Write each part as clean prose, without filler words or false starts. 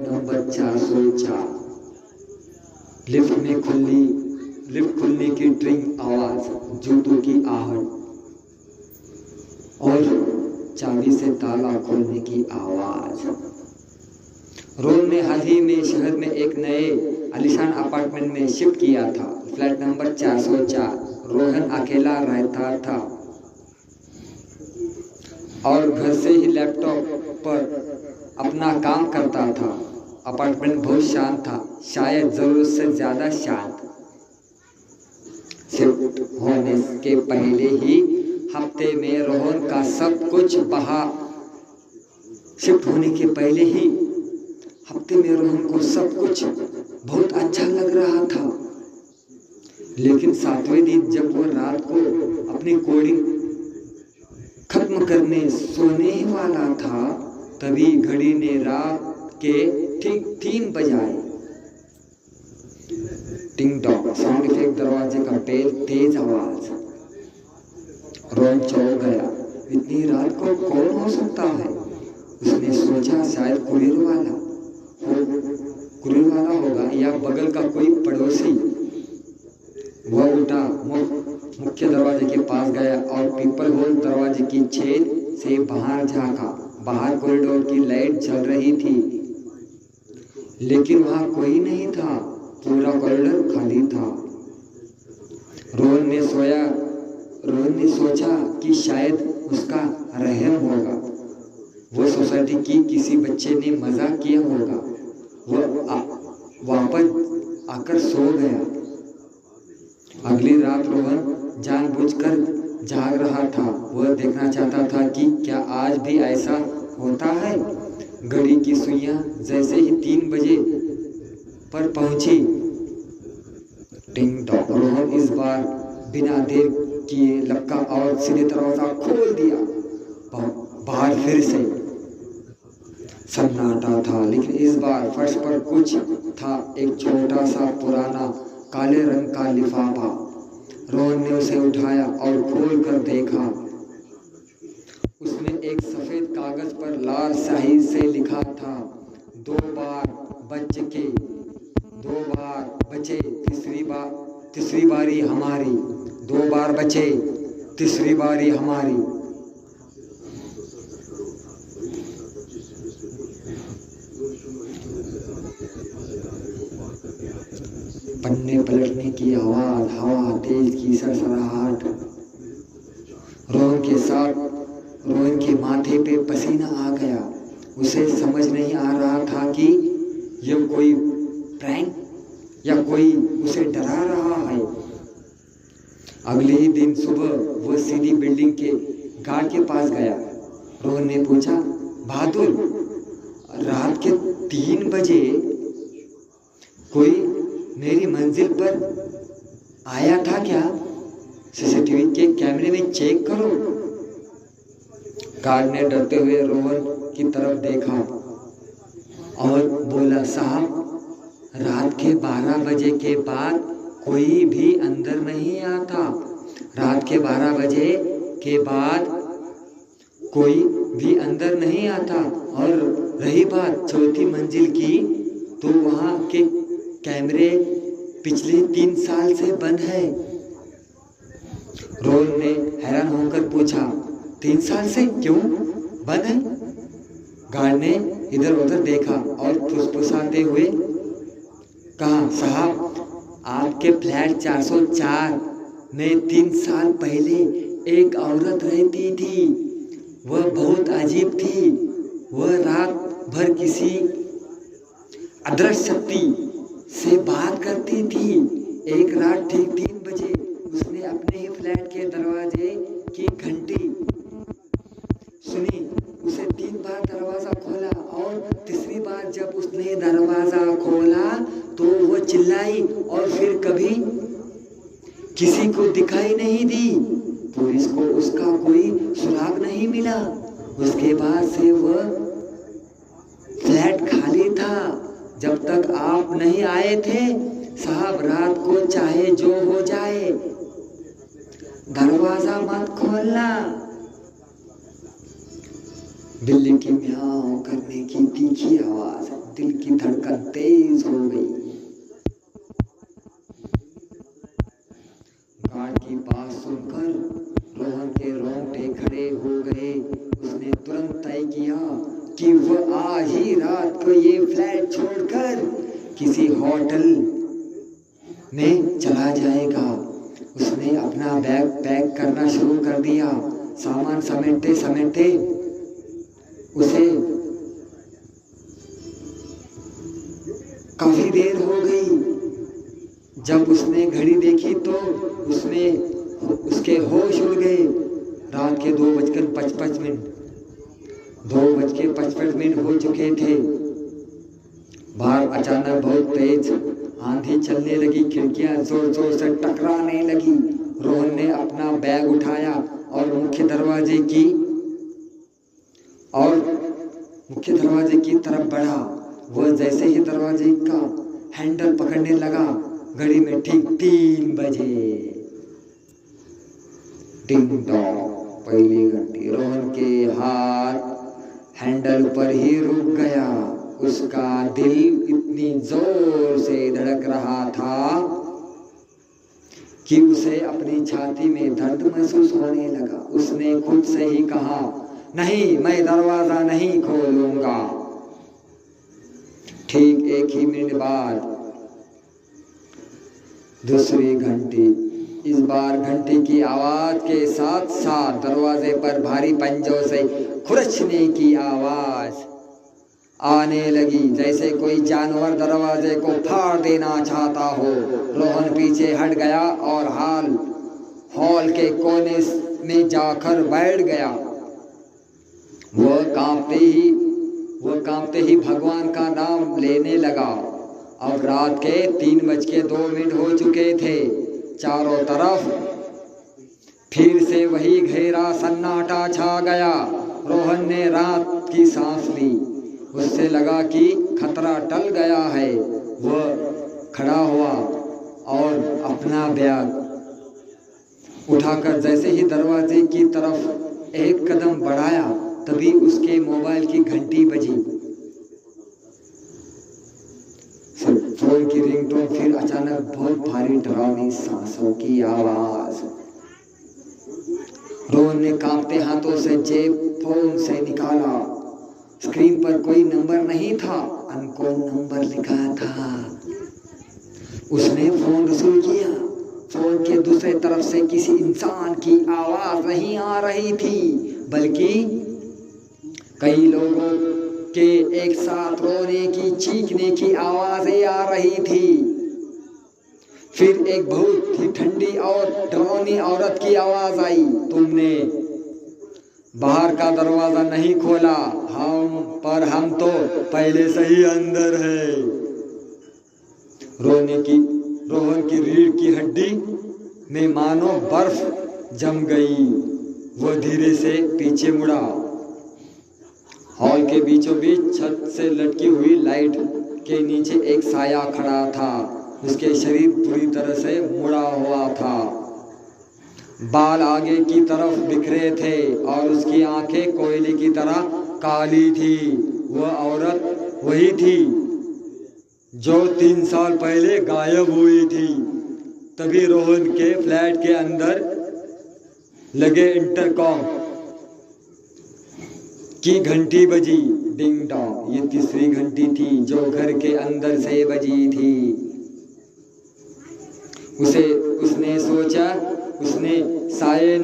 Number 404। Lift खुलने की ट्रिंग आवाज, जूतों की आहट और चाबी से ताला खोलने की आवाज। रोहन ने हाल ही में शहर में एक नए आलीशान अपार्टमेंट में शिफ्ट किया था, फ्लैट नंबर 404। रोहन अकेला रहता था और घर से ही लैपटॉप पर अपना काम करता था। अपार्टमेंट बहुत शांत था, शायद जरूरत से ज्यादा शांत। शिफ्ट होने के पहले ही हफ्ते में रोहन का सब कुछ शिफ्ट होने के पहले ही हफ्ते में रोहन को सब कुछ बहुत अच्छा लग रहा था। लेकिन 7वें दिन जब वो रात को अपनी कोडिंग खत्म करने सोने ही वाला था, तभी घड़ी ने रात के ठीक 3 बजाए। टिंग टॉक साउंड इफेक्ट, दरवाजे का बेल, तेज आवाज। रोहन चौंक गया। इतनी रात को कौन हो सकता है? उसने सोचा शायद कुरियर वाला होगा या बगल का कोई पड़ोसी। वह उठा, मुख्य दरवाजे के पास गया और पीपल होल दरवाजे की छेद से बाहर झांका। बाहर कॉरिडोर की लाइट जल रही थी, लेकिन वहां कोई नहीं था। पूरा कॉरिडोर खाली था। रोहन ने सोचा कि शायद उसका रहम होगा। वो सोसाइटी की किसी बच्चे ने मजाक किया होगा। वह वापस आकर सो गया। अगली रात रोहन जानबूझकर जाग रहा था। वह देखना चाहता था कि क्या आज भी ऐसा होता है। घड़ी की सुइयां जैसे ही 3 बजे पर पहुंची, टिंग टॉक। रोहन इस बार बिना देर किए लपका और सीधे दरवाजा खोल दिया। बाहर फिर से सन्नाटा था, लेकिन इस बार फर्श पर कुछ था, एक छोटा सा पुराना काले रंग का लिफाफा। रोहन ने उसे उठाया और खोल कर देखा। उसमें एक सफेद कागज पर लाल स्याही से लिखा था, 2 बार बचे तीसरी बारी हमारी। 2 बार बचे, तीसरी बारी हमारी। पन्ने पलटने की आवाज, हवा तेज की सरसराहट। रोहन के माथे पे पसीना आ गया। उसे समझ नहीं आ रहा था कि यह कोई प्रैंक या कोई उसे डरा रहा है। अगले ही दिन सुबह वह सीधी बिल्डिंग के गार्ड के पास गया। रोहन ने पूछा, बहादुर, रात के 3 बजे कोई मेरी मंजिल पर आया था क्या? सीसीटीवी के कैमरे में चेक करो। गार्ड ने डरते हुए रोहन की तरफ देखा और बोला, साहब, रात के 12 बजे के बाद कोई भी अंदर नहीं आता। रात के 12 बजे के बाद कोई भी अंदर नहीं आता। और रही बात 4थी मंजिल की, तो वहां के कैमरे पिछले 3 साल से बंद है। रोहन ने हैरान होकर पूछा, 3 साल से क्यों बंद है? गार्ड ने इधर उधर देखा और फुसफुसाते हुए कहा, साहब, आपके फ्लैट 404 में 3 साल पहले एक औरत रहती थी। वह बहुत अजीब थी। वह रात भर किसी अदृश्य शक्ति से बात करती थी। एक रात ठीक 3 बजे उसने अपने ही फ्लैट के दरवाजे की घंटी सुनी। उसे 3 बार दरवाजा खोला और तीसरी बार जब उसने दरवाजा खोला तो वो चिल्लाई और फिर कभी किसी को दिखाई नहीं दी। पुलिस को उसका कोई सुराग नहीं मिला। उसके बाद से वह फ्लैट खाली था जब तक आप नहीं आए थे। साहब, रात को चाहे जो हो जाए, दरवाजा मत खोलना। बिल्ली की म्याऊं करने की तीखी आवाज दिल की धड़कन तेज हो गई। गार्ड की बात सुनकर रोहन के रोंगटे खड़े हो गए। उसने तुरंत तय किया कि वह आज ही रात को ये फ्लैट छोड़कर किसी होटल में चला जाएगा। उसने अपना बैग पैक करना शुरू कर दिया। सामान समेटते समेटते उसे काफी देर हो गई। जब उसने घड़ी देखी तो उसके होश उड़ गए। रात के 2:55 हो चुके थे। बाहर अचानक बहुत तेज आंधी चलने लगी। खिड़कियां जोर जोर से टकराने लगी। रोहन ने अपना बैग उठाया और मुख्य दरवाजे की तरफ बढ़ा। वह जैसे ही दरवाजे का हैंडल पकड़ने लगा, घड़ी में ठीक 3 बजे। टिंग टॉक, पहली घंटी। रोहन के हाथ हैंडल पर ही रुक गया। उसका दिल इतनी जोर से धड़क रहा था कि उसे अपनी छाती में दर्द महसूस होने लगा। उसने खुद से ही कहा, नहीं, मैं दरवाजा नहीं खोलूंगा। ठीक 1 ही मिनट बाद दूसरी घंटी। इस बार घंटी की आवाज के साथ साथ दरवाजे पर भारी पंजों से खुरचने की आवाज आने लगी, जैसे कोई जानवर दरवाजे को फाड़ देना चाहता हो। रोहन पीछे हट गया और हॉल के कोने में जाकर बैठ गया। वह कांपते ही भगवान का नाम लेने लगा। अब रात के 3:02 हो चुके थे। चारों तरफ फिर से वही घेरा सन्नाटा छा गया। रोहन ने रात की सांस ली। उससे लगा कि खतरा टल गया है। वह खड़ा हुआ और अपना बैग उठाकर जैसे ही दरवाजे की तरफ एक कदम बढ़ाया, तभी उसके मोबाइल की घंटी बजी। फोन की रिंगटोन, फिर अचानक बहुत भारी डरावनी सांसों की आवाज। रोहन ने कांपते हाथों से जेब फोन से निकाला। स्क्रीन पर कोई नंबर नहीं था, अनकॉल नंबर लिखा था। उसने फोन रिसीव किया। फोन के दूसरे तरफ से किसी इंसान की आवाज नहीं आ रही थी, बल्कि कई लोगों के एक साथ रोने की, चीखने की आवाजें आ रही थी। फिर एक बहुत ही ठंडी और डरावनी औरत की आवाज आई, तुमने बाहर का दरवाजा नहीं खोला, हम तो पहले से ही अंदर है। रोहन की रीढ़ की हड्डी में मानो बर्फ जम गई। वह धीरे से पीछे मुड़ा। हॉल के बीचों बीच छत से लटकी हुई लाइट के नीचे एक साया खड़ा था। उसके शरीर पूरी तरह से मुड़ा हुआ था। बाल आगे की तरफ बिखरे थे और उसकी आंखें कोयले की तरह काली थी। वह औरत वही थी जो 3 साल पहले गायब हुई थी। तभी रोहन के फ्लैट के अंदर लगे इंटरकॉम की घंटी बजी। डिंग डोंग, ये तीसरी घंटी थी जो घर के अंदर से बजी थी। उसने सोचा, उस साये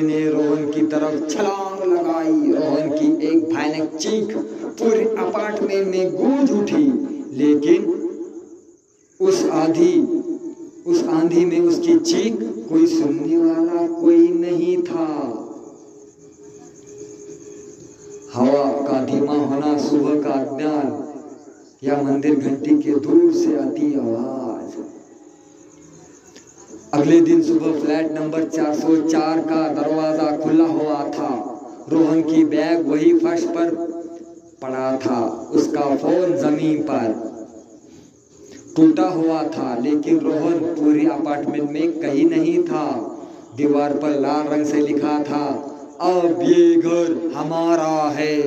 ने रोहन की तरफ छलांग लगाई। रोहन की एक भयानक चीख पूरे अपार्टमेंट में गूंज उठी, लेकिन उस आंधी में उसकी चीख कोई सुनने वाला कोई नहीं था। हवा का धीमा होना, सुबह का अज्ञान या मंदिर घंटी के दूर से आती आवाज। अगले दिन सुबह फ्लैट नंबर 404 का दरवाजा खुला हुआ था। रोहन की बैग वही फर्श पर पड़ा था। उसका फोन जमीन पर टूटा हुआ था, लेकिन रोहन पूरे अपार्टमेंट में कहीं नहीं था। दीवार पर लाल रंग से लिखा था, अब ये घर हमारा है।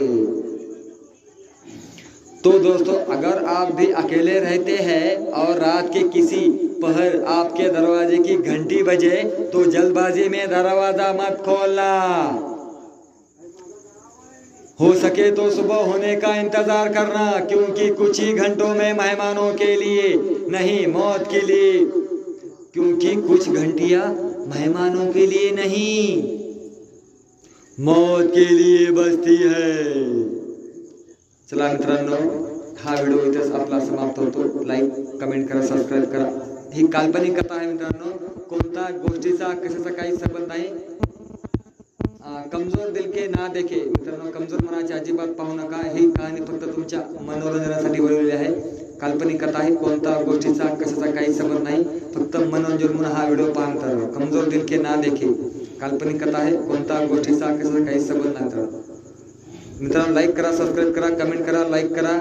तो दोस्तों, अगर आप भी अकेले रहते हैं और रात के किसी पहर आपके दरवाजे की घंटी बजे तो जल्दबाजी में दरवाजा मत खोलना। हो सके तो सुबह होने का इंतजार करना, क्योंकि कुछ ही घंटों में मेहमानों के लिए नहीं, मौत के लिए, क्योंकि कुछ घंटियां मेहमानों के लिए नहीं, मौत के लिए बजती है। चला मित्रांनो, हा व्हिडिओ इथेच आपला समाप्त होतो. लाईक, कमेंट करा, सबस्क्राईब करा. ही काल्पनिक कथा आहे मित्रांनो, कोणता गोष्टीचा कशाचा काही संबंध नाही. कमजोर दिल के ना देखे मित्रांनो, कमजोर मनाची अजिबात पाहू नका. ही कहाणी फक्त तुमच्या मनोरंजनासाठी बनवलेली आहे. काल्पनिक कथा आहे, कोणता गोष्टीचा कशाचा काही संबंध नाही, फक्त मनोरंजन म्हणून हा व्हिडिओ पहा मित्रांनो. कमजोर दिल के ना देखे, काल्पनिक कथा आहे, कोणता गोष्टीचा कशाचा काही संबंध नाही मित्रांनो. लाईक करा, सबस्क्राईब करा, कमेंट करा, लाईक करा,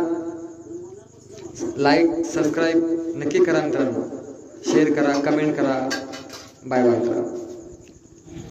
लाईक सबस्क्राईब नक्की करा मित्रांनो. शेअर करा, कमेंट करा. बाय बाय करा.